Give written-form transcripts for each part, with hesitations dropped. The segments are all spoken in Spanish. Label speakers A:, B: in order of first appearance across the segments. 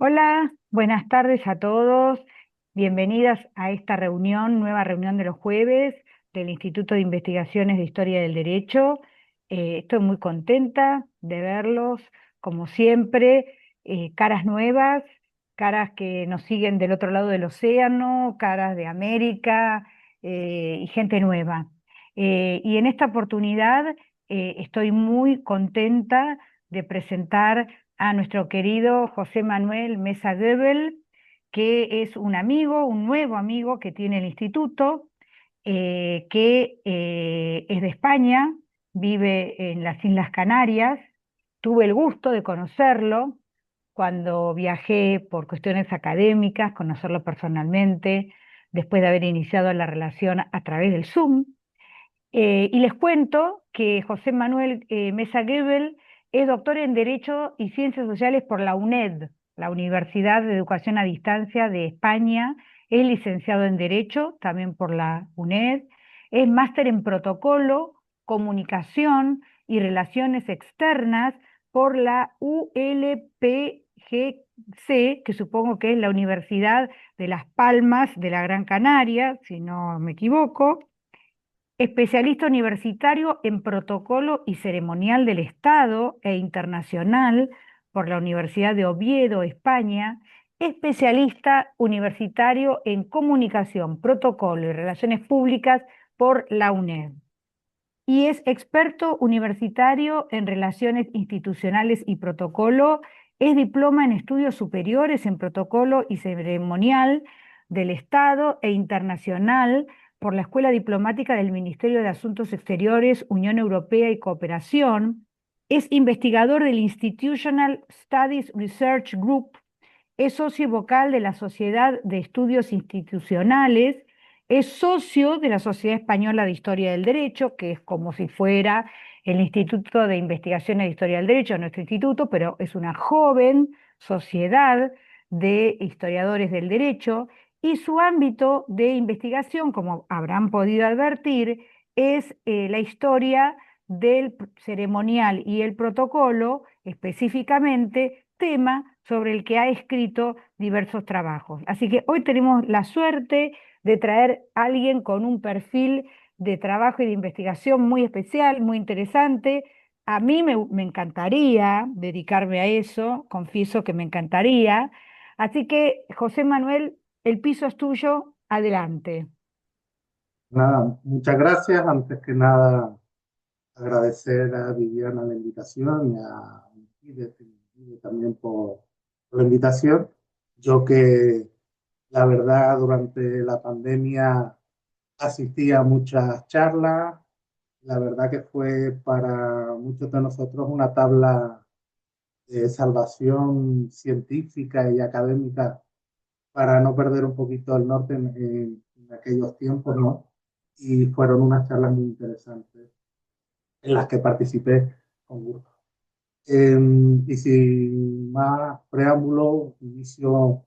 A: Hola, buenas tardes a todos. Bienvenidas a esta reunión, nueva reunión de los jueves del Instituto de Investigaciones de Historia del Derecho. Estoy muy contenta de verlos, como siempre, caras nuevas, caras que nos siguen del otro lado del océano, caras de América, y gente nueva. Y en esta oportunidad estoy muy contenta de presentar a nuestro querido José Manuel Mesa Goebel, que es un amigo, un nuevo amigo que tiene el instituto, que es de España, vive en las Islas Canarias. Tuve el gusto de conocerlo cuando viajé por cuestiones académicas, conocerlo personalmente, después de haber iniciado la relación a través del Zoom. Y les cuento que José Manuel Mesa Goebel es doctor en Derecho y Ciencias Sociales por la UNED, la Universidad de Educación a Distancia de España. Es licenciado en Derecho, también por la UNED. Es máster en Protocolo, Comunicación y Relaciones Externas por la ULPGC, que supongo que es la Universidad de Las Palmas de la Gran Canaria, si no me equivoco. Especialista universitario en protocolo y ceremonial del Estado e internacional por la Universidad de Oviedo, España. Especialista universitario en comunicación, protocolo y relaciones públicas por la UNED. Y es experto universitario en relaciones institucionales y protocolo. Es diploma en estudios superiores en protocolo y ceremonial del Estado e internacional por la Escuela Diplomática del Ministerio de Asuntos Exteriores, Unión Europea y Cooperación. Es investigador del Institutional Studies Research Group. Es socio vocal de la Sociedad de Estudios Institucionales. Es socio de la Sociedad Española de Historia del Derecho, que es como si fuera el Instituto de Investigaciones de Historia del Derecho, nuestro instituto, pero es una joven sociedad de historiadores del derecho, y su ámbito de investigación, como habrán podido advertir, es la historia del ceremonial y el protocolo, específicamente tema sobre el que ha escrito diversos trabajos. Así que hoy tenemos la suerte de traer a alguien con un perfil de trabajo y de investigación muy especial, muy interesante. A mí me encantaría dedicarme a eso, confieso que me encantaría. Así que, José Manuel, el piso es tuyo, adelante.
B: Nada, muchas gracias. Antes que nada, agradecer a Viviana la invitación y también por la invitación. Yo que la verdad durante la pandemia asistí a muchas charlas, la verdad que fue para muchos de nosotros una tabla de salvación científica y académica para no perder un poquito el norte en aquellos tiempos, ¿no? Y fueron unas charlas muy interesantes en las que participé con gusto. Y sin más preámbulo, inicio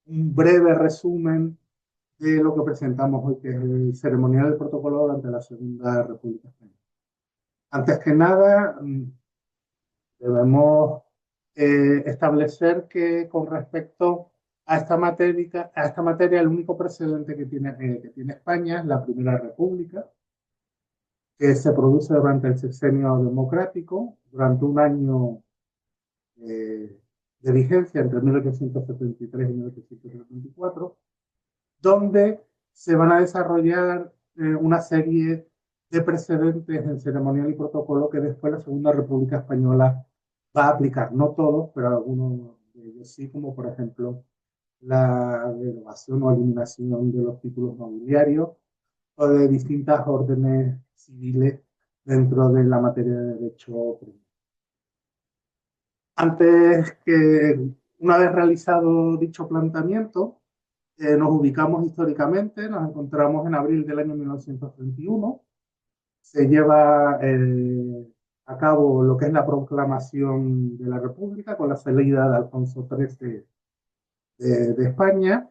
B: un breve resumen de lo que presentamos hoy, que es el ceremonial del protocolo durante la Segunda República Española. Antes que nada, debemos establecer que con respecto a esta materia, el único precedente que tiene España es la Primera República, que se produce durante el sexenio democrático, durante un año de vigencia entre 1873 y 1874, donde se van a desarrollar una serie de precedentes en ceremonial y protocolo que después la Segunda República Española va a aplicar. No todos, pero algunos de ellos sí, como por ejemplo la derogación o eliminación de los títulos nobiliarios o de distintas órdenes civiles dentro de la materia de derecho primario. Una vez realizado dicho planteamiento, nos ubicamos históricamente, nos encontramos en abril del año 1931, se lleva a cabo lo que es la proclamación de la República con la salida de Alfonso XIII de España,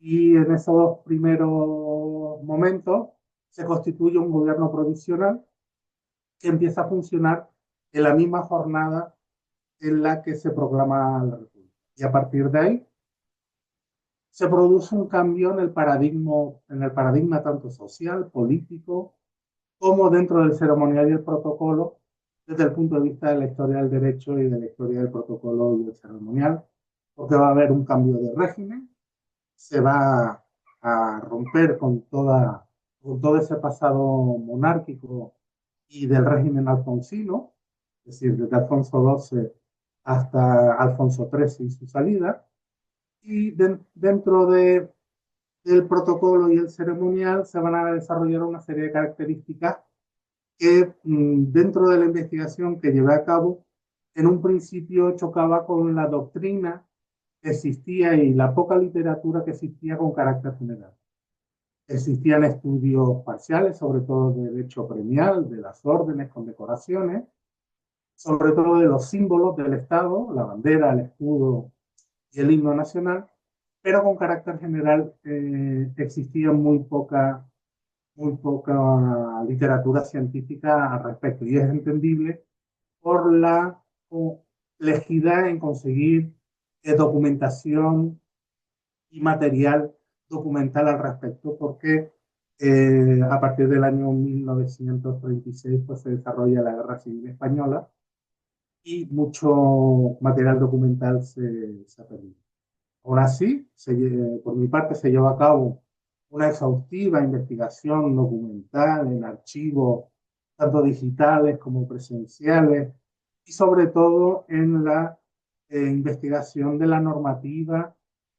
B: y en esos primeros momentos se constituye un gobierno provisional que empieza a funcionar en la misma jornada en la que se proclama la República. Y a partir de ahí se produce un cambio en el paradigma tanto social, político, como dentro del ceremonial y el protocolo, desde el punto de vista de la historia del derecho y de la historia del protocolo y del ceremonial, porque va a haber un cambio de régimen, se va a romper con todo ese pasado monárquico y del régimen alfonsino, es decir, desde Alfonso XII hasta Alfonso XIII y su salida, y dentro del protocolo y el ceremonial se van a desarrollar una serie de características que dentro de la investigación que llevé a cabo, en un principio chocaba con la doctrina que existía y la poca literatura que existía con carácter general. Existían estudios parciales, sobre todo de derecho premial, de las órdenes, condecoraciones, sobre todo de los símbolos del Estado, la bandera, el escudo y el himno nacional, pero con carácter general existía muy poca literatura científica al respecto. Y es entendible por la complejidad en conseguir documentación y material documental al respecto, porque a partir del año 1936 pues, se desarrolla la Guerra Civil Española y mucho material documental se ha perdido. Aún así, por mi parte, se lleva a cabo una exhaustiva investigación documental en archivos, tanto digitales como presenciales, y sobre todo en la investigación de la normativa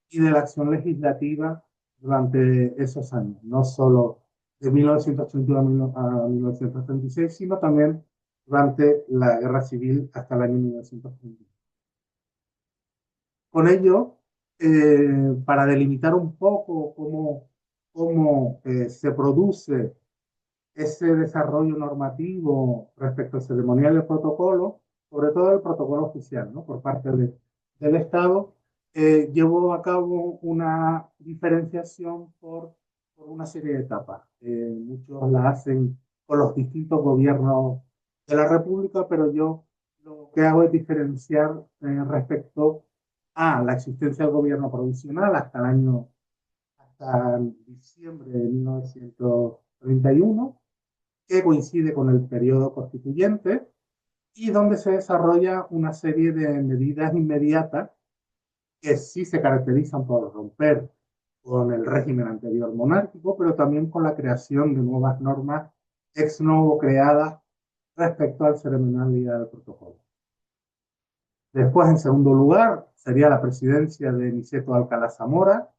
B: y de la acción legislativa durante esos años, no solo de 1931 a 1936, sino también durante la Guerra Civil hasta el año 1930. Con ello, para delimitar un poco cómo se produce ese desarrollo normativo respecto al ceremonial y el protocolo, sobre todo el protocolo oficial, ¿no? Por parte del Estado, llevó a cabo una diferenciación por una serie de etapas. Muchos la hacen con los distintos gobiernos de la República, pero yo lo que hago es diferenciar respecto a la existencia del gobierno provisional hasta diciembre de 1931, que coincide con el periodo constituyente y donde se desarrolla una serie de medidas inmediatas que sí se caracterizan por romper con el régimen anterior monárquico, pero también con la creación de nuevas normas ex novo creadas respecto al ceremonial y al protocolo. Después, en segundo lugar, sería la presidencia de Niceto Alcalá Zamora,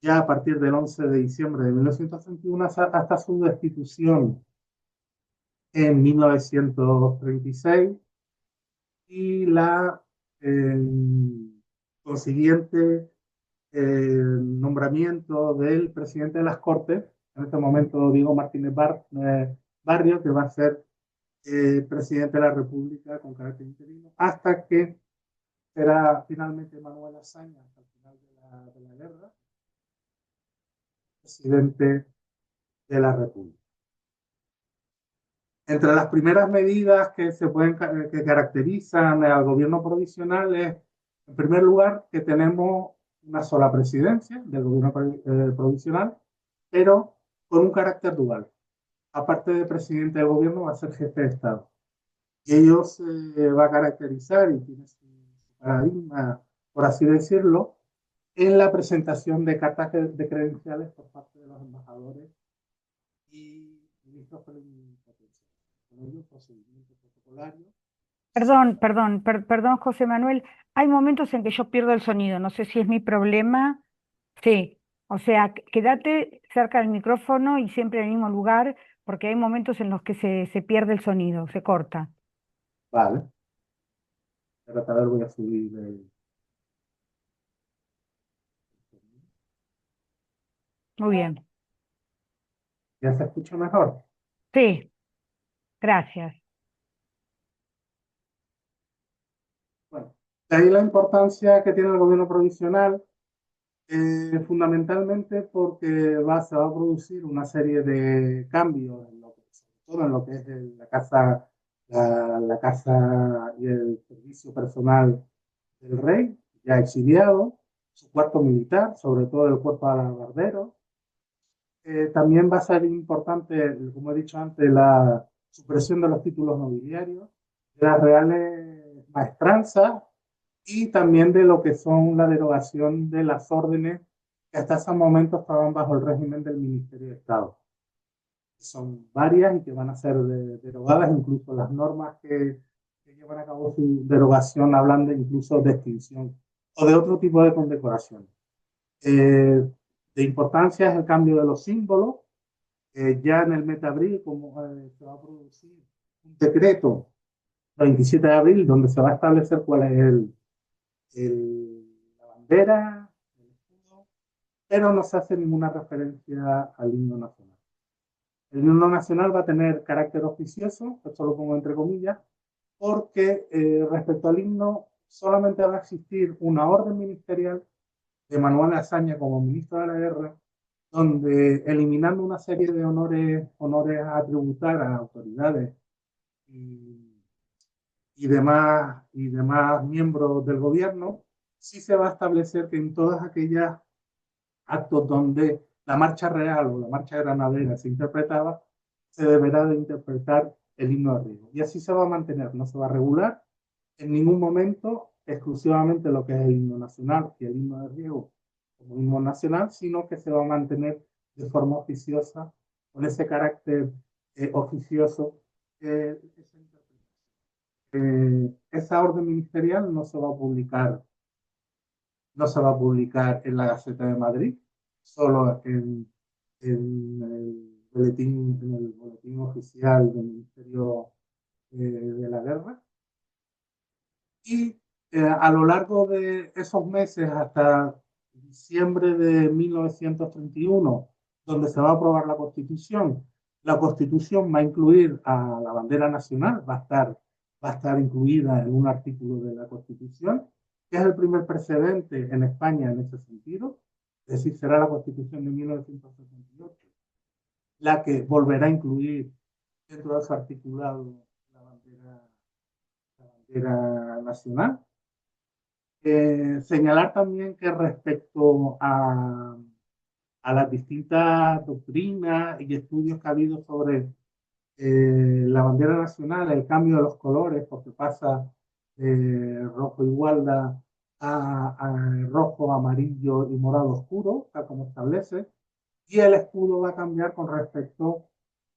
B: ya a partir del 11 de diciembre de 1931 hasta su destitución en 1936 y la eh, consiguiente nombramiento del presidente de las Cortes, en este momento Diego Martínez Barrio, que va a ser presidente de la República con carácter interino, hasta que será finalmente Manuel Azaña, hasta el final de la guerra, presidente de la República. Entre las primeras medidas que caracterizan al gobierno provisional es, en primer lugar, que tenemos una sola presidencia del gobierno provisional, pero con un carácter dual. Aparte de presidente del gobierno, va a ser jefe de Estado. Y ello se va a caracterizar y tiene su paradigma, por así decirlo, en la presentación de cartas de credenciales por parte de los embajadores y ministros plenipotenciarios. Con ello, procedimientos protocolarios.
A: Perdón, José Manuel. Hay momentos en que yo pierdo el sonido. No sé si es mi problema. Sí, o sea, quédate cerca del micrófono y siempre en el mismo lugar, porque hay momentos en los que se pierde el sonido, se corta.
B: Vale. Pero tal vez voy a subir
A: Muy bien.
B: ¿Ya se escucha mejor?
A: Sí, gracias.
B: Bueno, de ahí la importancia que tiene el gobierno provisional, fundamentalmente porque se va a producir una serie de cambios, sobre todo en lo que es la casa y el servicio personal del rey, ya exiliados, su cuerpo militar, sobre todo el cuerpo alarbardero. También va a ser importante, como he dicho antes, la supresión de los títulos nobiliarios, de las reales maestranzas y también de lo que son la derogación de las órdenes que hasta ese momento estaban bajo el régimen del Ministerio de Estado. Son varias y que van a ser derogadas, incluso las normas que llevan a cabo su derogación hablan de incluso de extinción o de otro tipo de condecoración. De importancia es el cambio de los símbolos. Ya en el mes de abril, como se va a producir un decreto el 27 de abril, donde se va a establecer cuál es la bandera, el escudo, pero no se hace ninguna referencia al himno nacional. El himno nacional va a tener carácter oficioso, esto lo pongo entre comillas, porque respecto al himno solamente va a existir una orden ministerial de Manuel Azaña como ministro de la Guerra, donde eliminando una serie de honores a tributar a autoridades y, y demás miembros del gobierno, sí se va a establecer que en todas aquellas actos donde la marcha real o la marcha granadera se interpretaba, se deberá de interpretar el himno de Riego. Y así se va a mantener, no se va a regular en ningún momento exclusivamente lo que es el himno nacional y el himno de Riego como himno nacional, sino que se va a mantener de forma oficiosa, con ese carácter oficioso. Esa orden ministerial no se va a publicar, no se va a publicar en la Gaceta de Madrid, solo en el boletín oficial del Ministerio de la Guerra. Y a lo largo de esos meses, hasta diciembre de 1931, donde se va a aprobar la Constitución va a incluir a la bandera nacional, va a estar incluida en un artículo de la Constitución, que es el primer precedente en España en ese sentido, es decir, será la Constitución de 1978 la que volverá a incluir dentro de su articulado la bandera nacional. Señalar también que respecto a las distintas doctrinas y estudios que ha habido sobre la bandera nacional, el cambio de los colores, porque pasa de rojo igualda a rojo, amarillo y morado oscuro, tal como establece, y el escudo va a cambiar con respecto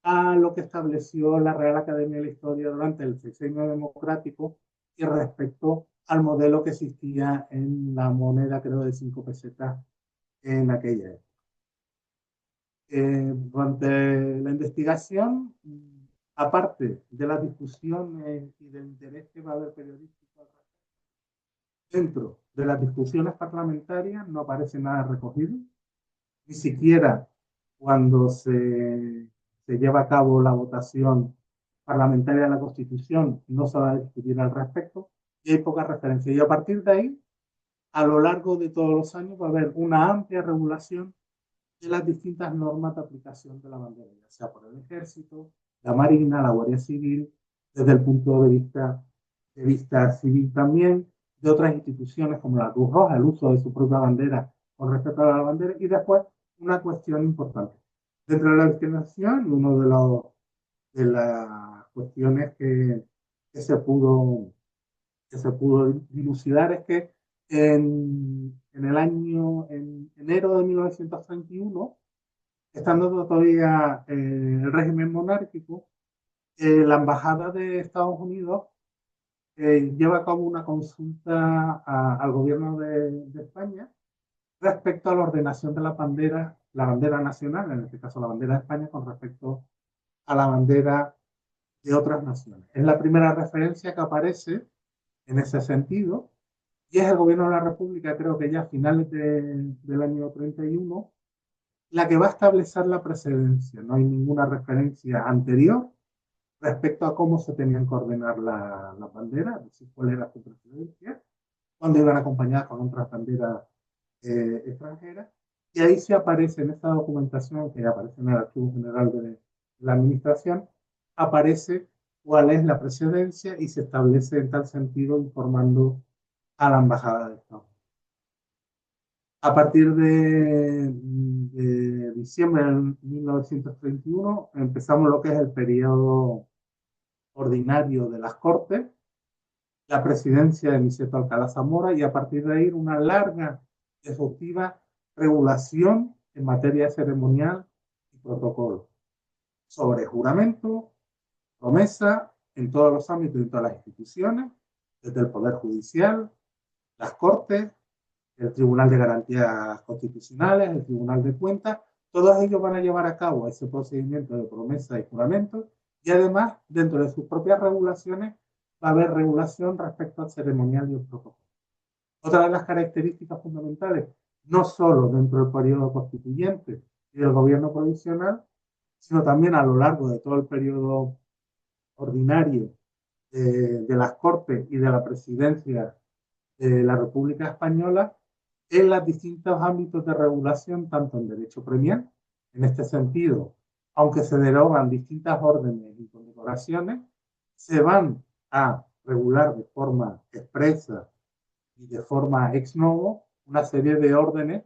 B: a lo que estableció la Real Academia de la Historia durante el sexenio democrático y respecto al modelo que existía en la moneda, creo, de 5 pesetas en aquella época. Durante la investigación, aparte de las discusiones y del interés que va a haber periodístico dentro de las discusiones parlamentarias, no aparece nada recogido, ni siquiera cuando se lleva a cabo la votación parlamentaria de la Constitución no se va a discutir al respecto y hay poca referencia. Y a partir de ahí, a lo largo de todos los años, va a haber una amplia regulación de las distintas normas de aplicación de la bandera, ya sea por el Ejército, la Marina, la Guardia Civil, desde el punto de vista civil también, de otras instituciones como la Cruz Roja, el uso de su propia bandera con respecto a la bandera, y después una cuestión importante. Dentro de la discriminación, de las cuestiones que que se pudo dilucidar es que en enero de 1931, estando todavía el régimen monárquico, la Embajada de Estados Unidos lleva a cabo una consulta al gobierno de España respecto a la ordenación de la bandera nacional, en este caso la bandera de España, con respecto a la bandera de otras naciones. Es la primera referencia que aparece en ese sentido, y es el gobierno de la República, creo que ya a finales del año 31, la que va a establecer la precedencia. No hay ninguna referencia anterior respecto a cómo se tenían que ordenar las banderas, es decir, cuál era su precedencia, cuando iban acompañadas con otras banderas extranjeras. Y ahí se aparece en esta documentación, que aparece en el Archivo General de la Administración, aparece cuál es la precedencia y se establece en tal sentido informando a la Embajada de Estados Unidos. A partir de diciembre de 1931 empezamos lo que es el periodo ordinario de las Cortes, la presidencia de Niceto Alcalá Zamora y a partir de ahí una larga, efectiva regulación en materia ceremonial y protocolo sobre juramento, promesa en todos los ámbitos y en todas las instituciones, desde el Poder Judicial, las Cortes, el Tribunal de Garantías Constitucionales, el Tribunal de Cuentas, todos ellos van a llevar a cabo ese procedimiento de promesa y juramento y además, dentro de sus propias regulaciones, va a haber regulación respecto al ceremonial y el protocolo. Otra de las características fundamentales, no solo dentro del periodo constituyente y del gobierno provisional, sino también a lo largo de todo el periodo ordinario de las Cortes y de la presidencia de la República Española, en los distintos ámbitos de regulación, tanto en derecho premial, en este sentido, aunque se derogan distintas órdenes y condecoraciones, se van a regular de forma expresa y de forma ex novo una serie de órdenes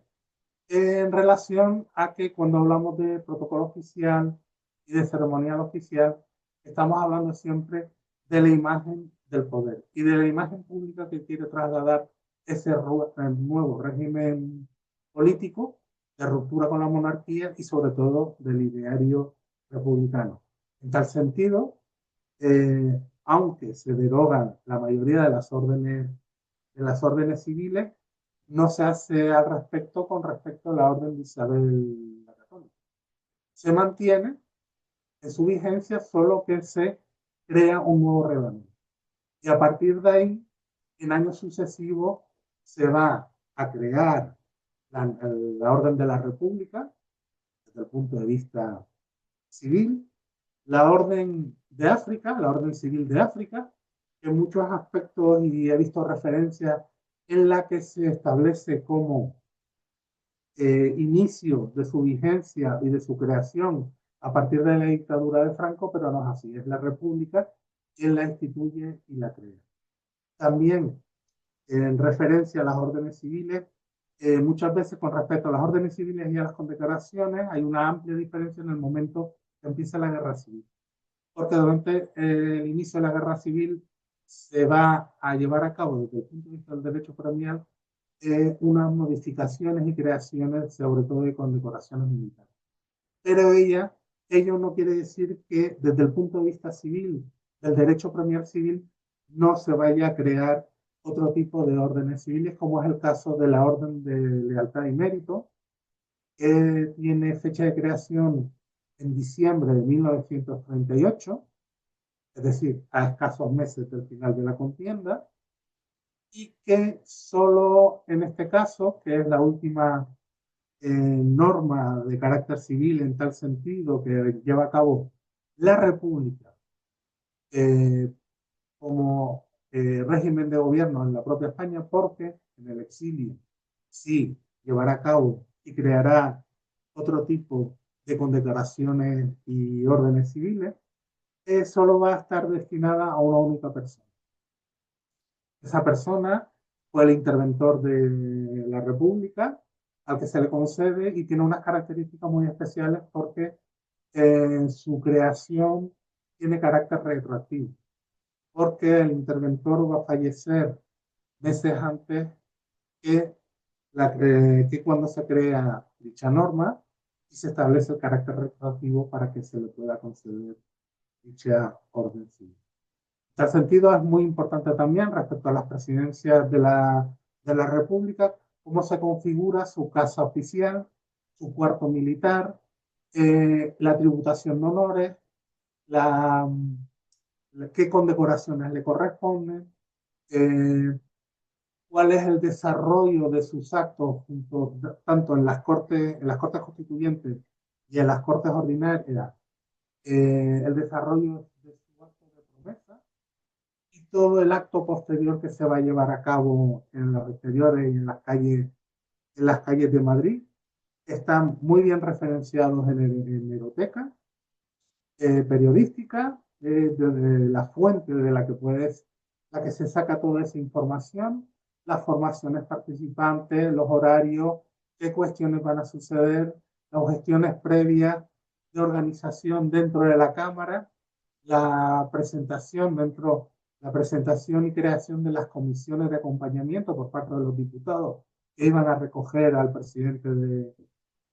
B: en relación a que cuando hablamos de protocolo oficial y de ceremonial oficial, estamos hablando siempre de la imagen del poder y de la imagen pública que quiere trasladar ese nuevo régimen político de ruptura con la monarquía y sobre todo del ideario republicano. En tal sentido, aunque se derogan la mayoría de las órdenes civiles, no se hace al respecto con respecto a la orden de Isabel la Católica. Se mantiene en su vigencia, solo que se crea un nuevo reglamento. Y a partir de ahí, en años sucesivos, se va a crear la Orden de la República, desde el punto de vista civil, la Orden de África, la Orden Civil de África, que en muchos aspectos, y he visto referencias en la que se establece como inicio de su vigencia y de su creación a partir de la dictadura de Franco, pero no es así, es la República quien la instituye y la crea. También en referencia a las órdenes civiles, muchas veces con respecto a las órdenes civiles y a las condecoraciones hay una amplia diferencia en el momento que empieza la guerra civil, porque durante el inicio de la guerra civil se va a llevar a cabo desde el punto de vista del derecho premial unas modificaciones y creaciones, sobre todo de condecoraciones militares. Pero ello no quiere decir que desde el punto de vista civil, del derecho premial civil, no se vaya a crear otro tipo de órdenes civiles, como es el caso de la Orden de Lealtad y Mérito, que tiene fecha de creación en diciembre de 1938, es decir, a escasos meses del final de la contienda, y que solo en este caso, que es la última norma de carácter civil en tal sentido que lleva a cabo la República eh, como régimen de gobierno en la propia España, porque en el exilio sí llevará a cabo y creará otro tipo de condecoraciones y órdenes civiles, solo va a estar destinada a una única persona. Esa persona fue el interventor de la República al que se le concede y tiene unas características muy especiales porque su creación tiene carácter retroactivo, porque el interventor va a fallecer meses antes que, que cuando se crea dicha norma y se establece el carácter retroactivo para que se le pueda conceder dicha orden civil. En tal sentido, es muy importante también respecto a las presidencias de la República, cómo se configura su casa oficial, su cuerpo militar, la tributación de honores, la, qué condecoraciones le corresponden, eh, cuál es el desarrollo de sus actos junto, tanto en las cortes constituyentes y en las cortes ordinarias, el desarrollo de su acto de promesa y todo el acto posterior que se va a llevar a cabo en los exteriores y en las calles de Madrid. Están muy bien referenciados en hemeroteca periodística, de la fuente de la que puedes, la que se saca toda esa información, las formaciones participantes, los horarios, qué cuestiones van a suceder, las gestiones previas de organización dentro de la Cámara, la presentación y creación de las comisiones de acompañamiento por parte de los diputados que iban a recoger al presidente de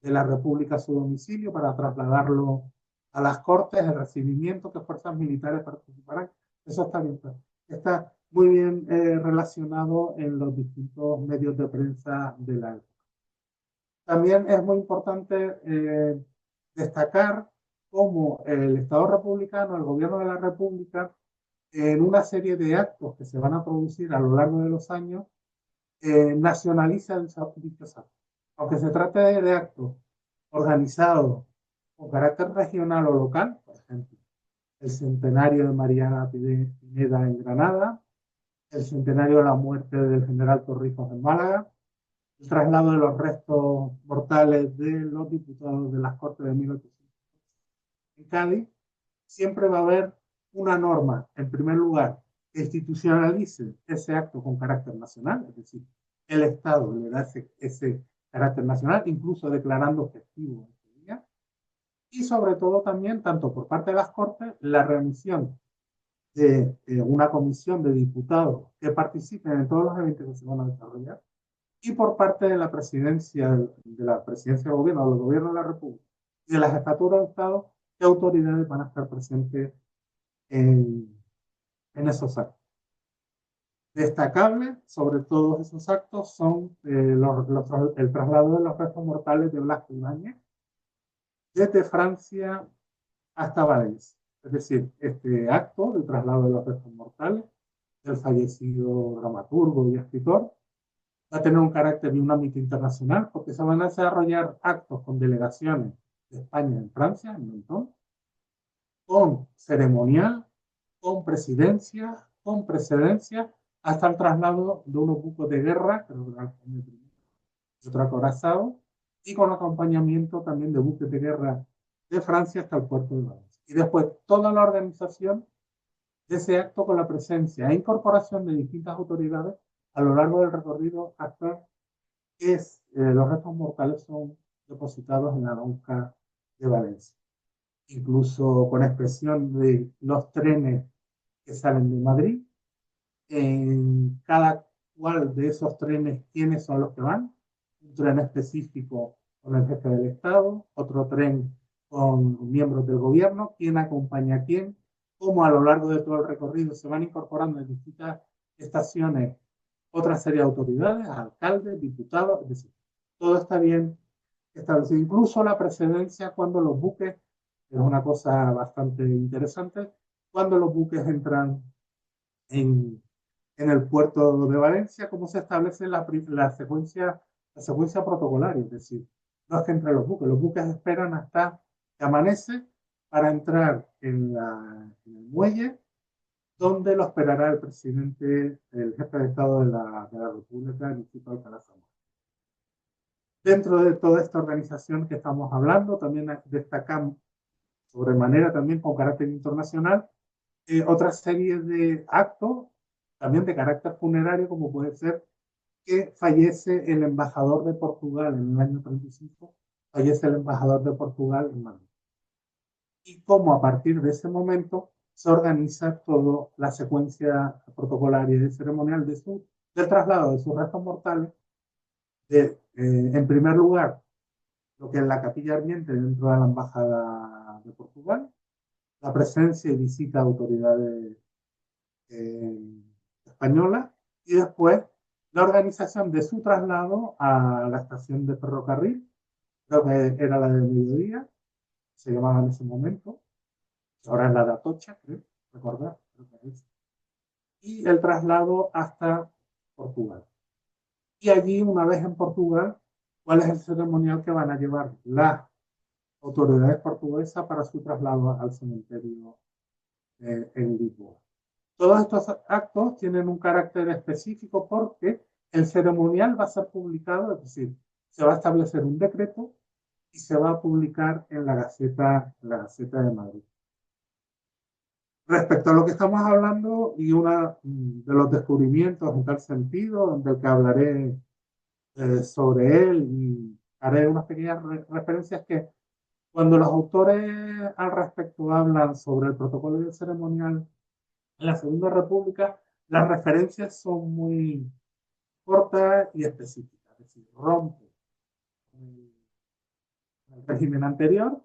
B: la República a su domicilio para trasladarlo a las Cortes, el recibimiento, que fuerzas militares participarán. Eso está muy bien relacionado en los distintos medios de prensa de la época. También es muy importante destacar cómo el Estado republicano, el gobierno de la República, en una serie de actos que se van a producir a lo largo de los años, nacionaliza dichos actos. Aunque se trate de actos organizados con carácter regional o local, por ejemplo, el centenario de Mariana Pineda en Granada, el centenario de la muerte del general Torrijos en Málaga, el traslado de los restos mortales de los diputados de las Cortes de 1800 en Cádiz, siempre va a haber una norma, en primer lugar, que institucionalice ese acto con carácter nacional, es decir, el Estado le da ese carácter nacional, incluso declarando festivo ese día, y sobre todo también, tanto por parte de las Cortes, la remisión de una comisión de diputados que participen en todos los eventos que se van a desarrollar, y por parte de la presidencia del gobierno, del gobierno de la República y de la jefatura de Estado, qué autoridades van a estar presentes en esos actos. Destacables sobre todos esos actos son el traslado de los restos mortales de Blas Ibáñez desde Francia hasta Valencia. Es decir, este acto de traslado de los restos mortales del fallecido dramaturgo y escritor va a tener un carácter de un ámbito internacional porque se van a desarrollar actos con delegaciones de España en Francia, en Mentón, con ceremonial, con presidencia, con precedencia, hasta el traslado de unos buques de guerra, creo que era el otro acorazado, y con acompañamiento también de buques de guerra de Francia hasta el puerto de Valencia. Y después toda la organización de ese acto con la presencia e incorporación de distintas autoridades a lo largo del recorrido hasta que los restos mortales son depositados en la lonja de Valencia. Incluso con expresión de los trenes que salen de Madrid, en cada cual de esos trenes quiénes son los que van, un tren específico con el jefe del Estado, otro tren con miembros del gobierno, quién acompaña a quién, cómo a lo largo de todo el recorrido se van incorporando en distintas estaciones otra serie de autoridades, alcaldes, diputados, es decir, todo está bien establecido, incluso la precedencia cuando los buques, es una cosa bastante interesante, cuando los buques entran en, en el puerto de Valencia, cómo se establece la secuencia protocolaria, es decir, no es que entre los buques esperan hasta que amanece para entrar en el muelle, donde lo esperará el presidente, el jefe de Estado de la República, el Instituto Alcalá Zamora. Dentro de toda esta organización que estamos hablando, también destacamos sobremanera también con carácter internacional otra serie de actos, también de carácter funerario, como puede ser que fallece el embajador de Portugal en el año 35, fallece el embajador de Portugal en Madrid. Y cómo a partir de ese momento se organiza toda la secuencia protocolaria y ceremonial del traslado de sus restos mortales, en primer lugar, lo que es la capilla ardiente dentro de la embajada de Portugal, la presencia y visita a autoridades españolas, y después la organización de su traslado a la estación de ferrocarril, creo que era la de Mediodía, se llamaba en ese momento, ahora es la de Atocha, creo, recordar, creo que es, y el traslado hasta Portugal. Y allí, una vez en Portugal, ¿cuál es el ceremonial que van a llevar las autoridades portuguesas para su traslado al cementerio en Lisboa? Todos estos actos tienen un carácter específico porque el ceremonial va a ser publicado, es decir, se va a establecer un decreto y se va a publicar en la Gaceta de Madrid. Respecto a lo que estamos hablando y una de los descubrimientos en tal sentido, del que hablaré sobre él y haré unas pequeñas referencias que cuando los autores al respecto hablan sobre el protocolo del ceremonial en la Segunda República, las referencias son muy cortas y específicas, es decir, rompe el régimen anterior,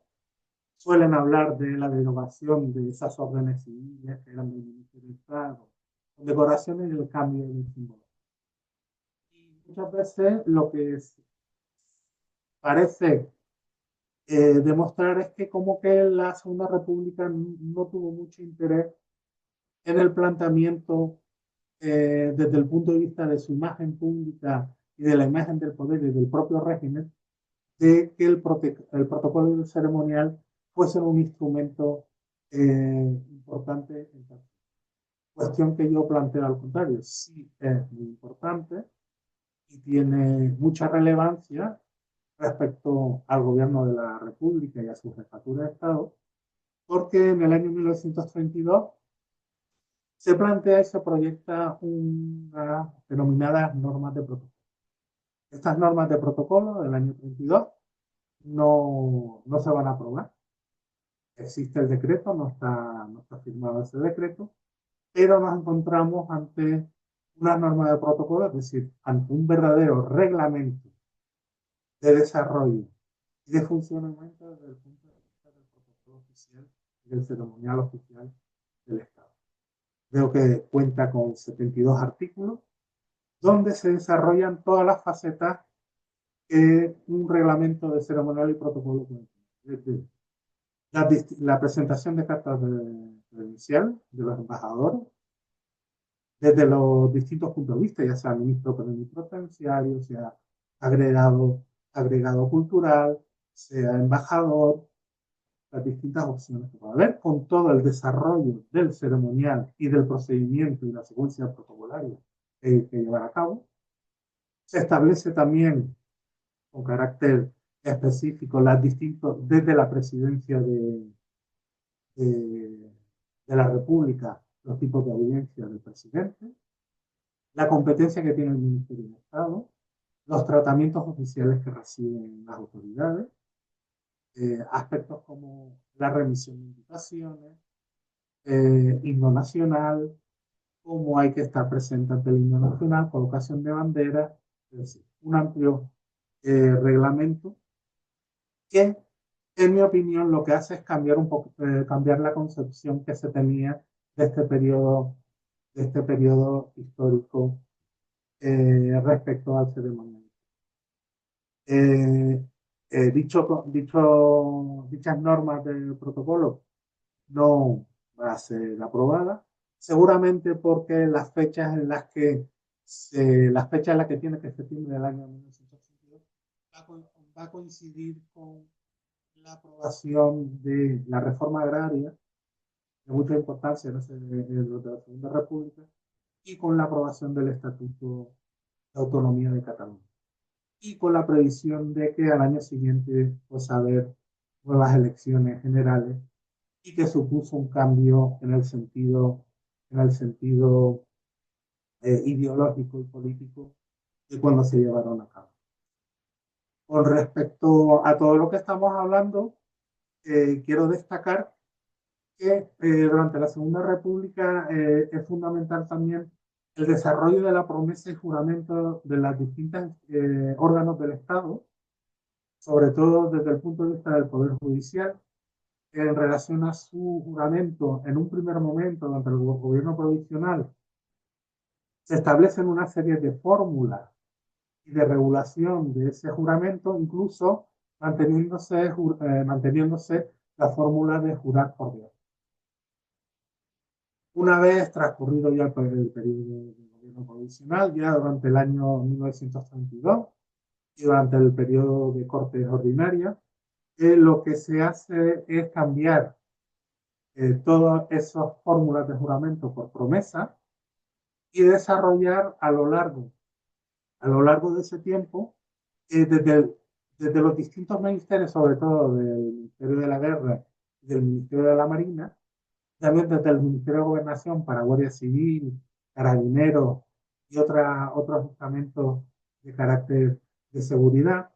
B: suelen hablar de la derogación de esas órdenes civiles que eran del Ministerio de Estado, condecoraciones y el cambio del símbolo. Y muchas veces lo que parece demostrar es que como que la Segunda República no tuvo mucho interés en el planteamiento desde el punto de vista de su imagen pública y de la imagen del poder y del propio régimen, de que el protocolo del ceremonial fuese un instrumento importante en tal cuestión que yo planteo al contrario. Sí es muy importante y tiene mucha relevancia respecto al gobierno de la República y a su jefatura de Estado, porque en el año 1932 se plantea y se proyecta unas denominadas normas de protocolo. Estas normas de protocolo del año 32 no se van a aprobar. Existe el decreto, no está firmado ese decreto, pero nos encontramos ante una norma de protocolo, es decir, ante un verdadero reglamento de desarrollo y de funcionamiento desde el punto de vista del protocolo oficial y del ceremonial oficial del Estado. Veo que cuenta con 72 artículos donde se desarrollan todas las facetas que un reglamento de ceremonial y protocolo cuenta. Desde la presentación de cartas de credencial de los embajadores, desde los distintos puntos de vista, ya sea ministro plenipotenciario, sea agregado, agregado cultural, sea embajador, las distintas opciones que puede haber, con todo el desarrollo del ceremonial y del procedimiento y la secuencia protocolaria que llevar a cabo. Se establece también con carácter específico las distintos, desde la presidencia de, de la República, los tipos de audiencia del presidente, la competencia que tiene el Ministerio de Estado, los tratamientos oficiales que reciben las autoridades, aspectos como la remisión de invitaciones, himno nacional, cómo hay que estar presente ante el himno nacional, colocación de banderas, es decir, un amplio reglamento que, en mi opinión, lo que hace es cambiar un poco, cambiar la concepción que se tenía de este periodo histórico respecto al ceremonial. Eh, dichas normas del protocolo no va a ser aprobada, seguramente porque las fechas en las que tiene que septiembre del año 1982 va a coincidir con la aprobación de la reforma agraria, de mucha importancia en la Segunda República, y con la aprobación del Estatuto de Autonomía de Cataluña. Y con la previsión de que al año siguiente pues haber nuevas elecciones generales y que supuso un cambio en el sentido ideológico y político de cuando se llevaron a cabo. Con respecto a todo lo que estamos hablando, quiero destacar que durante la Segunda República es fundamental también el desarrollo de la promesa y juramento de las distintas órganos del Estado, sobre todo desde el punto de vista del Poder Judicial, en relación a su juramento en un primer momento durante el gobierno provisional. Se establecen una serie de fórmulas y de regulación de ese juramento, incluso manteniéndose la fórmula de jurar por Dios. Una vez transcurrido ya el periodo de gobierno provisional, ya durante el año 1932 y durante el periodo de Cortes Ordinarias, lo que se hace es cambiar todas esas fórmulas de juramento por promesa y desarrollar a lo largo de ese tiempo, desde los distintos ministerios, sobre todo del Ministerio de la Guerra y del Ministerio de la Marina, también desde el Ministerio de Gobernación para Guardia Civil, Carabineros y otros estamentos de carácter de seguridad,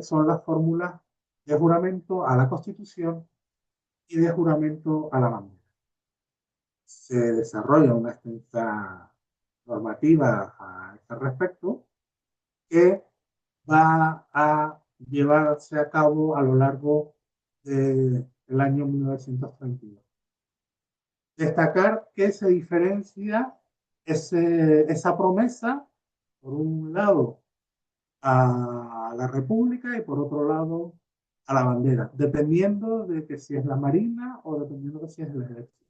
B: son las fórmulas de juramento a la Constitución y de juramento a la bandera. Se desarrolla una extensa normativa a este respecto que va a llevarse a cabo a lo largo del año 1932. Destacar que se diferencia esa promesa, por un lado, a la República y por otro lado, a la bandera, dependiendo de que si es la Marina o dependiendo de si es el Ejército.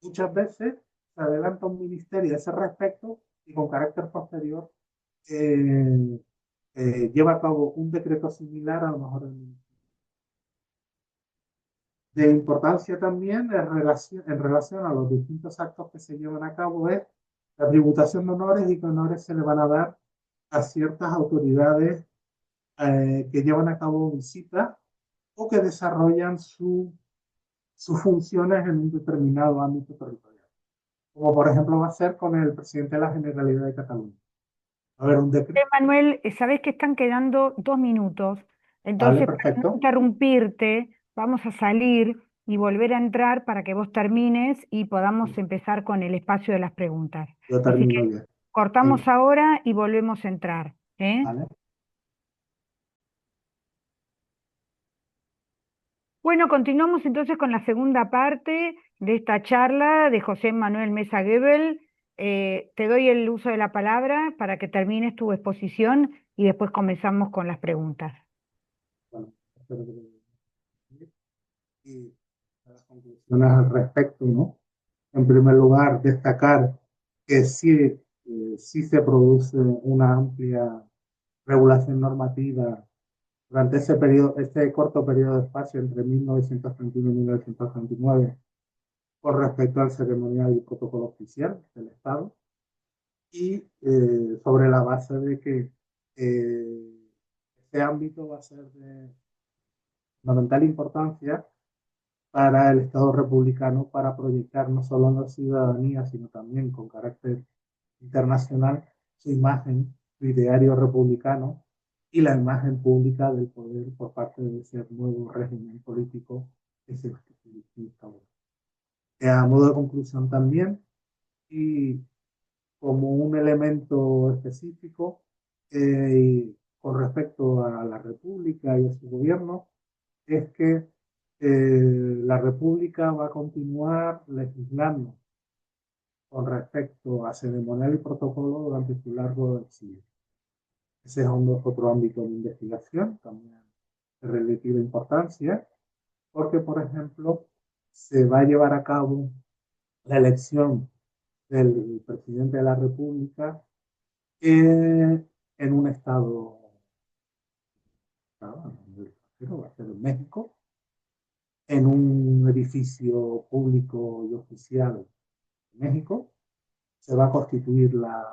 B: Muchas veces se adelanta un ministerio a ese respecto y con carácter posterior eh, lleva a cabo un decreto similar a lo mejor el ministerio. De importancia también en relación a los distintos actos que se llevan a cabo es la tributación de honores y qué honores se le van a dar a ciertas autoridades que llevan a cabo visitas o que desarrollan sus funciones en un determinado ámbito territorial. Como por ejemplo va a ser con el presidente de la Generalidad de Cataluña. A ver, un decreto.
A: Manuel, sabés que están quedando 2 minutos,
B: Vale,
A: entonces para no
B: perfecto.
A: interrumpirte, vamos a salir y volver a entrar para que vos termines y podamos empezar con el espacio de las preguntas.
B: Yo
A: Así
B: termino
A: que
B: ya.
A: cortamos
B: Venga,
A: ahora y volvemos a entrar, ¿eh?
B: vale.
A: Bueno, continuamos entonces con la segunda parte de esta charla de José Manuel Mesa Gebel. Te doy el uso de la palabra para que termines tu exposición y después comenzamos con las preguntas.
B: Bueno, espero que y las conclusiones al respecto, ¿no? En primer lugar, destacar que sí se produce una amplia regulación normativa durante ese periodo, este corto periodo de espacio entre 1931 y 1939 con respecto al ceremonial y protocolo oficial del Estado y sobre la base de que este ámbito va a ser de fundamental importancia para el Estado republicano para proyectar no solo en la ciudadanía, sino también con carácter internacional su imagen, su ideario republicano y la imagen pública del poder por parte de ese nuevo régimen político que se instauró. A modo de conclusión también, y como un elemento específico con respecto a la República y a su gobierno, es que la República va a continuar legislando con respecto a ceremonial y protocolo durante su largo exilio. Ese es otro ámbito de investigación, también de relativa importancia, porque, por ejemplo, se va a llevar a cabo la elección del presidente de la República en un estado, claro, va a ser en México, en un edificio público y oficial de México. Se va a constituir la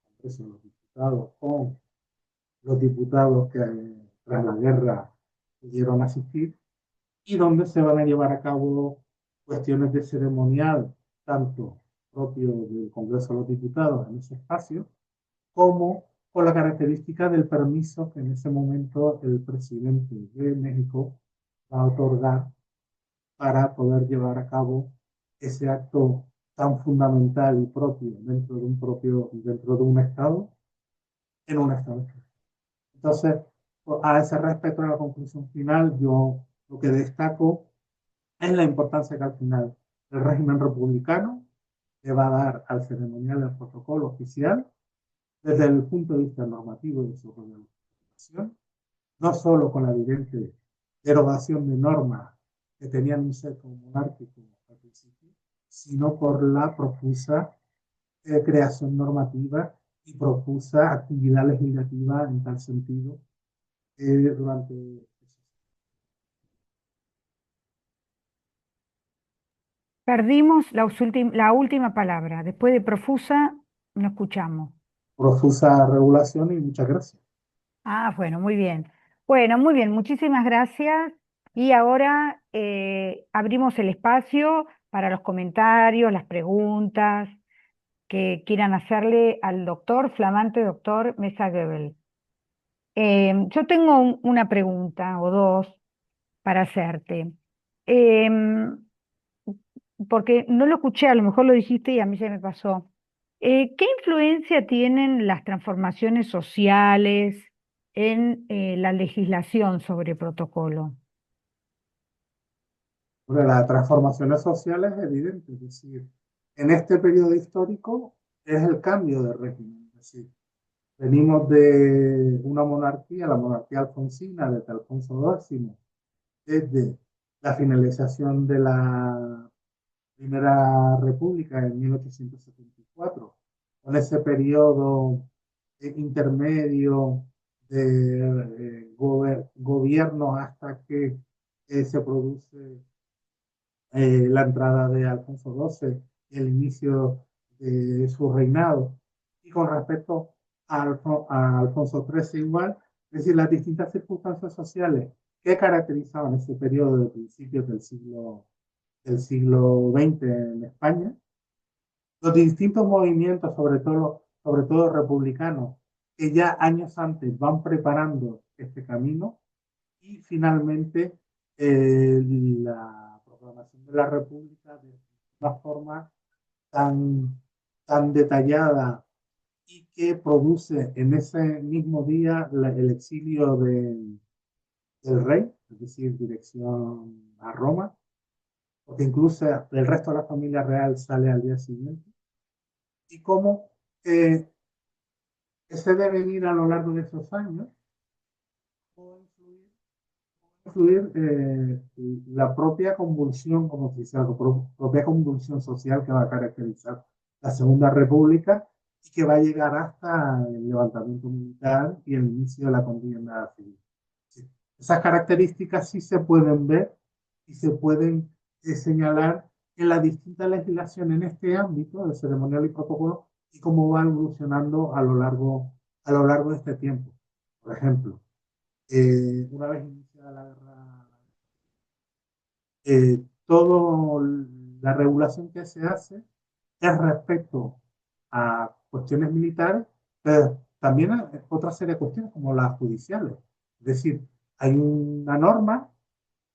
B: Congreso de los Diputados con los diputados que tras la guerra pudieron asistir y donde se van a llevar a cabo cuestiones de ceremonial, tanto propio del Congreso de los Diputados en ese espacio, como con la característica del permiso que en ese momento el presidente de México va a otorgar para poder llevar a cabo ese acto tan fundamental y propio dentro de un Estado, en un Estado. Entonces, a ese respecto, a la conclusión final, yo lo que destaco es la importancia que al final el régimen republicano le va a dar al ceremonial del protocolo oficial desde el punto de vista normativo de su reglamentación, no solo con la evidente derogación de normas que tenían un sesgo monárquico al principio, sino por la profusa creación normativa y profusa actividad legislativa en tal sentido durante.
A: Perdimos la última palabra. Después de profusa, no escuchamos.
B: Profusa regulación y muchas gracias.
A: Ah, bueno, muy bien. Bueno, muy bien, muchísimas gracias. Y ahora abrimos el espacio para los comentarios, las preguntas que quieran hacerle al doctor, flamante doctor Mesa Goebbels. Yo tengo una pregunta o dos para hacerte. Em, Porque no lo escuché, a lo mejor lo dijiste y a mí se me pasó. ¿Qué influencia tienen las transformaciones sociales en la legislación sobre protocolo?
B: Bueno, las transformaciones sociales es evidente, es decir, en este periodo histórico es el cambio de régimen, es decir, venimos de una monarquía, la monarquía alfonsina, desde Alfonso X, desde la finalización de la Primera República en 1874, con ese periodo intermedio de gobierno hasta que se produce la entrada de Alfonso XII, el inicio de su reinado. Y con respecto a Alfonso XIII igual, es decir, las distintas circunstancias sociales que caracterizaban ese periodo de principios del siglo XX en España, los distintos movimientos, sobre todo republicanos, que ya años antes van preparando este camino, y finalmente la proclamación de la República de una forma tan, tan detallada y que produce en ese mismo día el exilio del rey, es decir, dirección a Roma, porque incluso el resto de la familia real sale al día siguiente, y cómo eh, ese devenir a lo largo de esos años puede influir la propia convulsión, como se dice, la propia convulsión social que va a caracterizar la Segunda República y que va a llegar hasta el levantamiento militar y el inicio de la contienda civil. Sí. Esas características sí se pueden ver y se pueden señalar en la distinta legislación en este ámbito de ceremonial y protocolo y cómo va evolucionando a lo largo de este tiempo. Por ejemplo, una vez iniciada la guerra, toda la regulación que se hace es respecto a cuestiones militares, pero también a otra serie de cuestiones como las judiciales. Es decir, hay una norma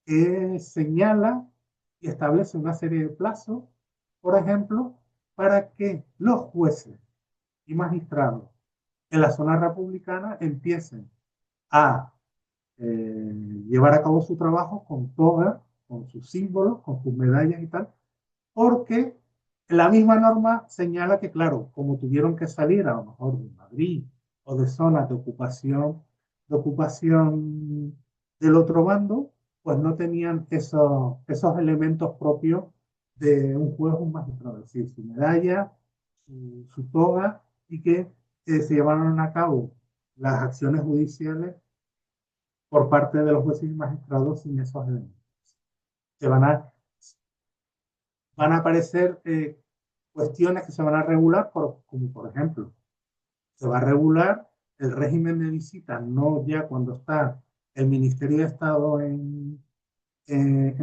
B: que señala y establece una serie de plazos, por ejemplo, para que los jueces y magistrados en la zona republicana empiecen a llevar a cabo su trabajo con toga, con sus símbolos, con sus medallas y tal, porque la misma norma señala que, claro, como tuvieron que salir a lo mejor de Madrid o de zonas de ocupación del otro bando, pues no tenían esos elementos propios de un juez o un magistrado, es decir, su medalla, su toga, y que se llevaron a cabo las acciones judiciales por parte de los jueces y magistrados sin esos elementos. Se van a aparecer cuestiones que se van a regular, como por ejemplo, se va a regular el régimen de visita, no ya cuando está el Ministerio de Estado en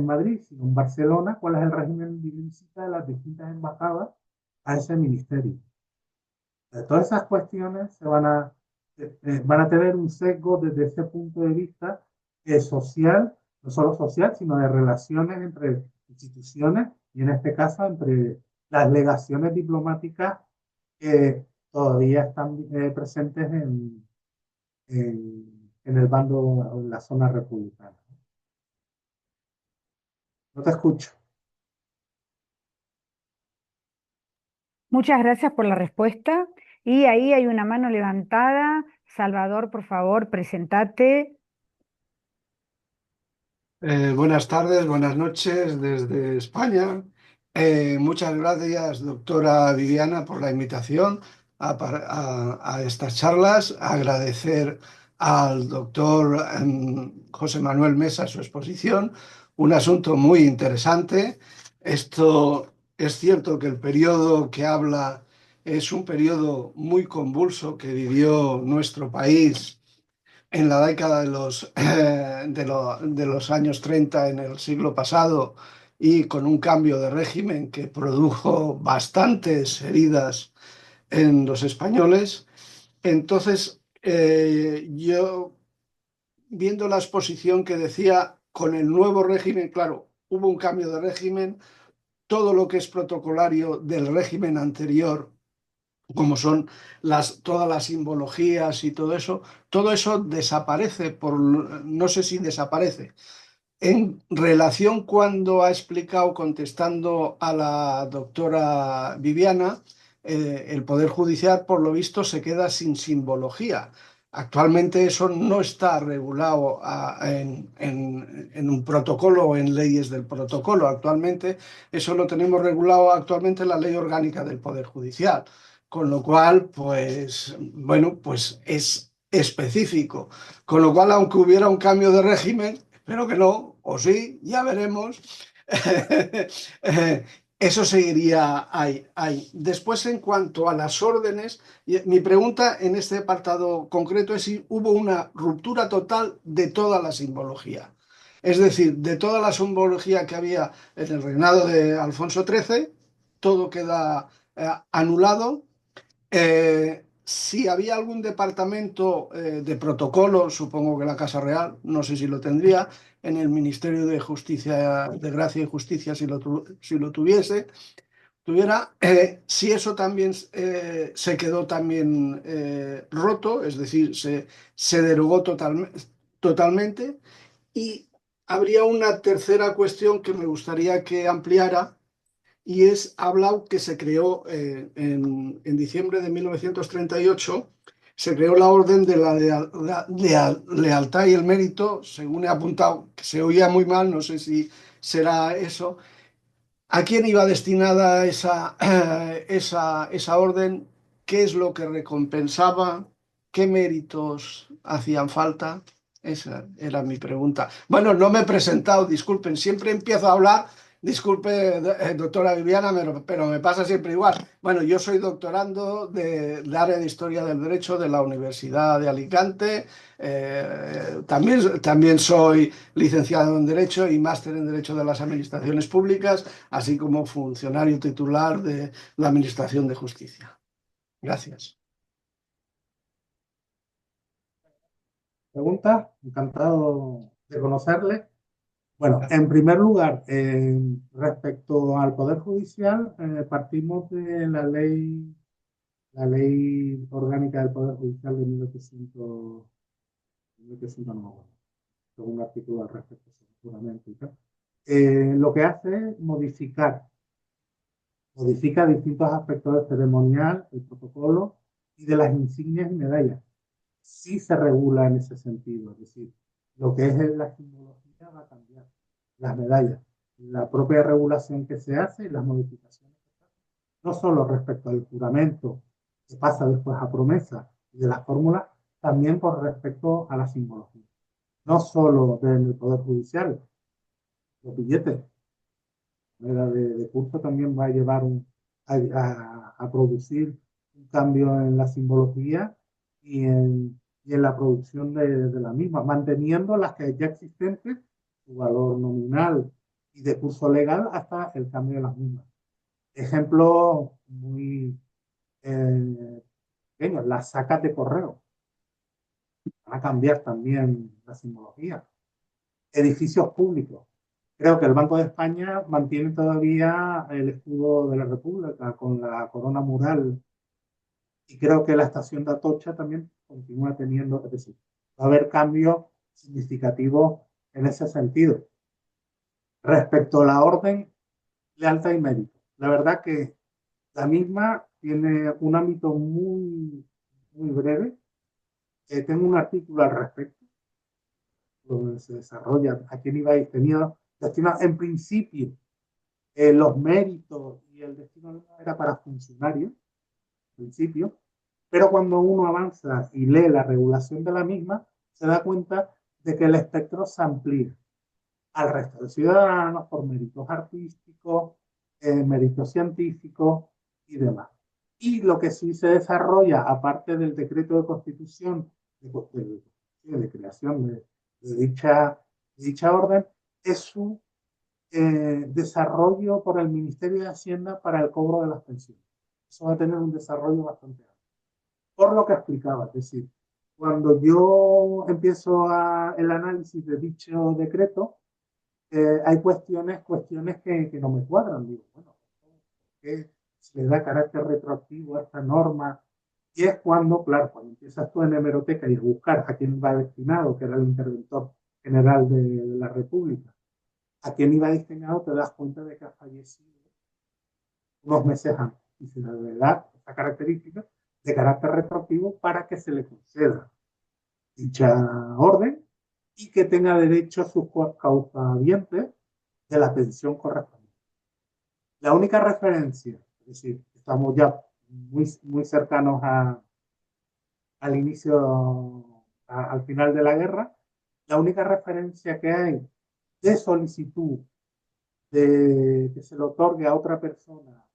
B: Madrid, sino en Barcelona, cuál es el régimen de visita de las distintas embajadas a ese ministerio. Todas esas cuestiones van a tener un sesgo desde ese punto de vista social, no solo social, sino de relaciones entre instituciones y en este caso entre las legaciones diplomáticas que todavía están presentes en el bando, en la zona republicana. No te escucho.
A: Muchas gracias por la respuesta. Y ahí hay una mano levantada. Salvador, por favor, presentate.
C: Buenas tardes, buenas noches desde España. Muchas gracias, doctora Viviana, por la invitación a estas charlas. Agradecer al doctor José Manuel Mesa su exposición, un asunto muy interesante. Esto es cierto que el periodo que habla es un periodo muy convulso que vivió nuestro país en la década de los años 30 en el siglo pasado y con un cambio de régimen que produjo bastantes heridas en los españoles. Entonces, yo, viendo la exposición que decía, con el nuevo régimen, claro, hubo un cambio de régimen, todo lo que es protocolario del régimen anterior, como son todas las simbologías y todo eso desaparece, no sé si desaparece. En relación cuando ha explicado, contestando a la doctora Viviana, el Poder Judicial, por lo visto, se queda sin simbología. Actualmente eso no está regulado en un protocolo o en leyes del protocolo. Actualmente eso lo tenemos regulado actualmente en la Ley Orgánica del Poder Judicial. Con lo cual, pues, bueno, pues es específico. Con lo cual, aunque hubiera un cambio de régimen, espero que no, o sí, ya veremos. Eso seguiría ahí. Después, en cuanto a las órdenes, mi pregunta en este apartado concreto es si hubo una ruptura total de toda la simbología. Es decir, de toda la simbología que había en el reinado de Alfonso XIII, todo queda anulado. Si había algún departamento de protocolo, supongo que la Casa Real, no sé si lo tendría, en el Ministerio de Justicia, de Gracia y Justicia, si lo tuviera, si eso también se quedó también roto, es decir, se derogó totalmente. Y habría una tercera cuestión que me gustaría que ampliara y ha hablado que se creó en diciembre de 1938, se creó la Orden de la Lealtad y el Mérito, según he apuntado, que se oía muy mal, no sé si será eso. ¿A quién iba destinada esa orden? ¿Qué es lo que recompensaba? ¿Qué méritos hacían falta? Esa era mi pregunta. Bueno, no me he presentado, disculpen, siempre empiezo a hablar, disculpe, doctora Viviana, pero me pasa siempre igual. Bueno, yo soy doctorando del área de Historia del Derecho de la Universidad de Alicante. También soy licenciado en Derecho y máster en Derecho de las Administraciones Públicas, así como funcionario titular de la Administración de Justicia. Gracias.
B: Pregunta, encantado de conocerle. Bueno, en primer lugar, respecto al Poder Judicial, partimos de la ley orgánica del Poder Judicial de 1890, según artículo al respecto, seguramente. Lo que hace es modifica distintos aspectos del ceremonial, el protocolo y de las insignias y medallas. Sí se regula en ese sentido, es decir, lo que es la simbología va a cambiar, las medallas, la propia regulación que se hace y las modificaciones que se hacen, no solo respecto al juramento que pasa después a promesa y de las fórmulas, también por respecto a la simbología. No solo del Poder Judicial, los billetes, de curso también va a llevar a producir un cambio en la simbología y en la producción de la misma, manteniendo las que ya existentes, su valor nominal y de curso legal hasta el cambio de las mismas. Ejemplo muy pequeño, las sacas de correo. Van a cambiar también la simbología. Edificios públicos. Creo que el Banco de España mantiene todavía el escudo de la República con la corona mural y creo que la estación de Atocha también continúa teniendo, es decir, va a haber cambios significativos en ese sentido. Respecto a la orden, lealtad y mérito. La verdad que la misma tiene un ámbito muy breve. Tengo un artículo al respecto donde se desarrolla a quién ibais tenido destinado en principio los méritos y el destino era para funcionarios, en principio, pero cuando uno avanza y lee la regulación de la misma, se da cuenta de que el espectro se amplía al resto de ciudadanos por méritos artísticos, méritos científicos y demás. Y lo que sí se desarrolla, aparte del decreto de constitución de creación de dicha orden, es su desarrollo por el Ministerio de Hacienda para el cobro de las pensiones. Eso va a tener un desarrollo bastante alto. Por lo que explicaba, es decir, cuando yo empiezo el análisis de dicho decreto, hay cuestiones que no me cuadran. Digo, bueno, ¿qué se le da carácter retroactivo a esta norma? Y es cuando, claro, cuando empiezas tú en hemeroteca y a buscar a quién va destinado, que era el interventor general de la República, a quién iba destinado, te das cuenta de que ha fallecido unos meses antes. Y se le da esta característica de carácter retroactivo para que se le conceda dicha orden y que tenga derecho a sus causavientes de la pensión correspondiente. La única referencia, es decir, estamos ya muy cercanos al inicio, al final de la guerra, la única referencia que hay de solicitud de que se le otorgue a otra persona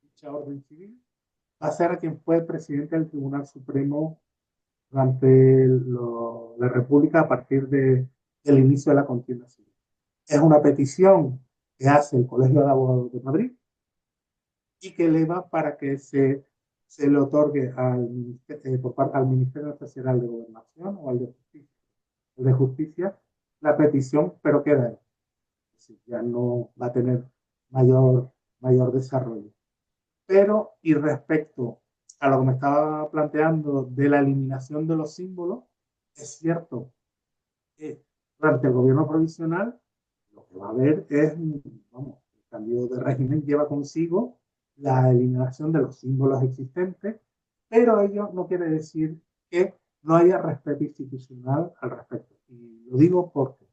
B: dicha orden civil va a ser a quien fue presidente del Tribunal Supremo durante la República a partir del inicio de la contienda civil. Es una petición que hace el Colegio de Abogados de Madrid y que eleva para que se le otorgue al Ministerio Nacional de Gobernación o al de Justicia la petición, pero queda ahí. Es decir, ya no va a tener mayor desarrollo. Pero, y respecto a lo que me estaba planteando de la eliminación de los símbolos, es cierto que durante el gobierno provisional lo que va a haber es, vamos, el cambio de régimen lleva consigo la eliminación de los símbolos existentes, pero ello no quiere decir que no haya respeto institucional al respecto. Y lo digo porque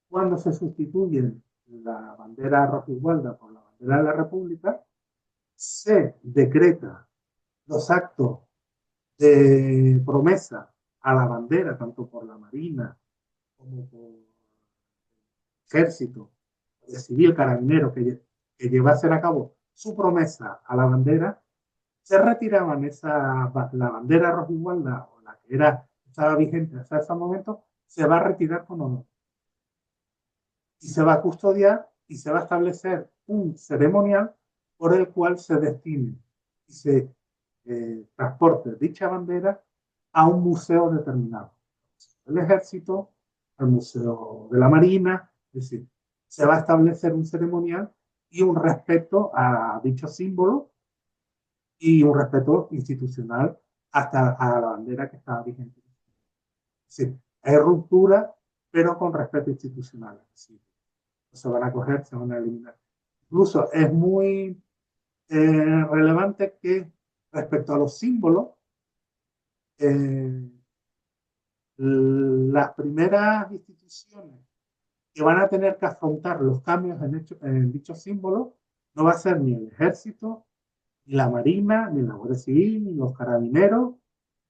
B: cuando se sustituye la bandera rojigualda por la bandera de la República, se decreta los actos de promesa a la bandera, tanto por la Marina como por el Ejército, el civil carabinero que llevase a cabo su promesa a la bandera, se retiraban la bandera rojigualda o la que estaba vigente hasta ese momento, se va a retirar con honor. Y se va a custodiar y se va a establecer un ceremonial por el cual se destine y se transporte dicha bandera a un museo determinado. El Ejército, al Museo de la Marina, es decir, se va a establecer un ceremonial y un respeto a dicho símbolo y un respeto institucional hasta a la bandera que estaba vigente. Es decir, hay ruptura, pero con respeto institucional. Es decir, se van a coger, se van a eliminar. Incluso es muy relevante que respecto a los símbolos, las primeras instituciones que van a tener que afrontar los cambios en dichos símbolos no va a ser ni el Ejército, ni la Marina, ni la Guardia Civil, ni los Carabineros,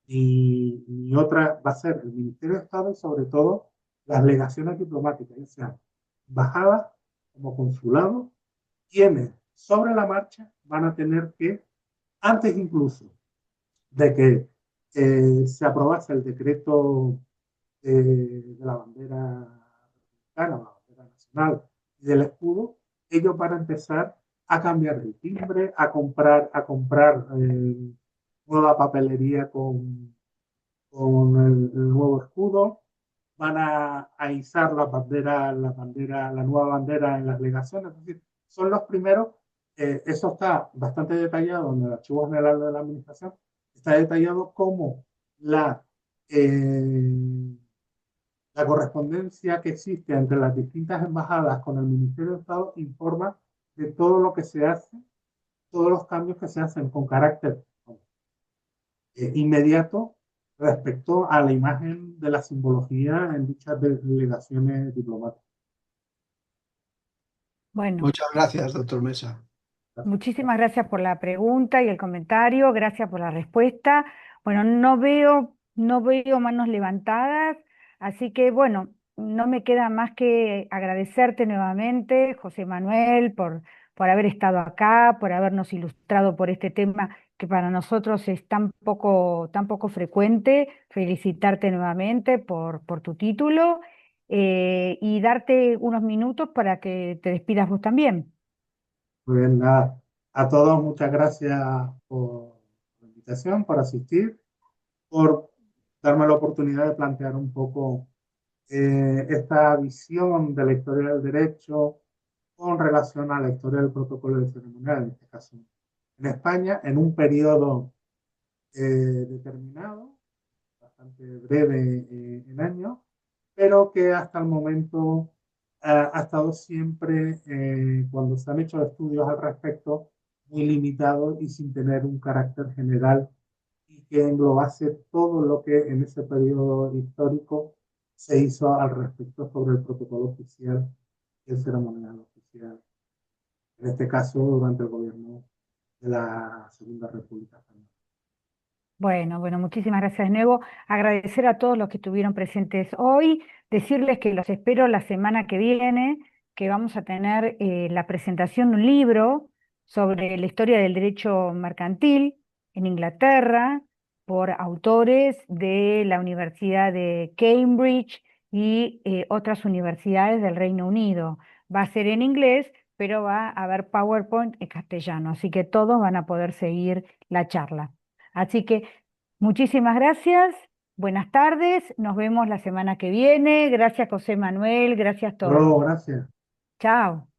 B: ni otra, va a ser el Ministerio de Estado y sobre todo las legaciones diplomáticas, o sea, embajadas como consulados, quienes sobre la marcha van a tener que, antes incluso de que se aprobase el decreto de la bandera republicana, la bandera nacional y del escudo, ellos van a empezar a cambiar el timbre, a comprar nueva papelería con el nuevo escudo, van a izar la nueva bandera en las legaciones, es decir, son los primeros, eso está bastante detallado en el Archivo General de la Administración, está detallado cómo eh, la correspondencia que existe entre las distintas embajadas con el Ministerio de Estado informa de todo lo que se hace, todos los cambios que se hacen con carácter inmediato respecto a la imagen de la simbología en dichas delegaciones diplomáticas.
A: Bueno,
C: Muchas gracias, doctor Mesa.
A: muchísimas gracias por la pregunta y el comentario, gracias por la respuesta. Bueno, no veo manos levantadas, así que bueno, no me queda más que agradecerte nuevamente, José Manuel, por haber estado acá, por habernos ilustrado por este tema que para nosotros es tan poco frecuente. Felicitarte nuevamente por tu título. y darte unos minutos para que te despidas vos también.
B: Pues nada, a todos muchas gracias por la invitación, por asistir, por darme la oportunidad de plantear un poco esta visión de la historia del derecho con relación a la historia del protocolo de ceremonial, en este caso en España, en un periodo determinado, bastante breve en años, pero que hasta el momento ha estado siempre, cuando se han hecho estudios al respecto, muy limitado y sin tener un carácter general y que englobase todo lo que en ese periodo histórico se hizo al respecto sobre el protocolo oficial y el ceremonial oficial, en este caso durante el gobierno de la Segunda República Española.
A: Bueno, muchísimas gracias de nuevo. Agradecer a todos los que estuvieron presentes hoy, decirles que los espero la semana que viene, que vamos a tener la presentación de un libro sobre la historia del derecho mercantil en Inglaterra por autores de la Universidad de Cambridge y otras universidades del Reino Unido. Va a ser en inglés, pero va a haber PowerPoint en castellano, así que todos van a poder seguir la charla. Así que muchísimas gracias, buenas tardes, nos vemos la semana que viene. Gracias José Manuel, gracias a
B: Hasta
A: todos.
B: luego, gracias.
A: Chao.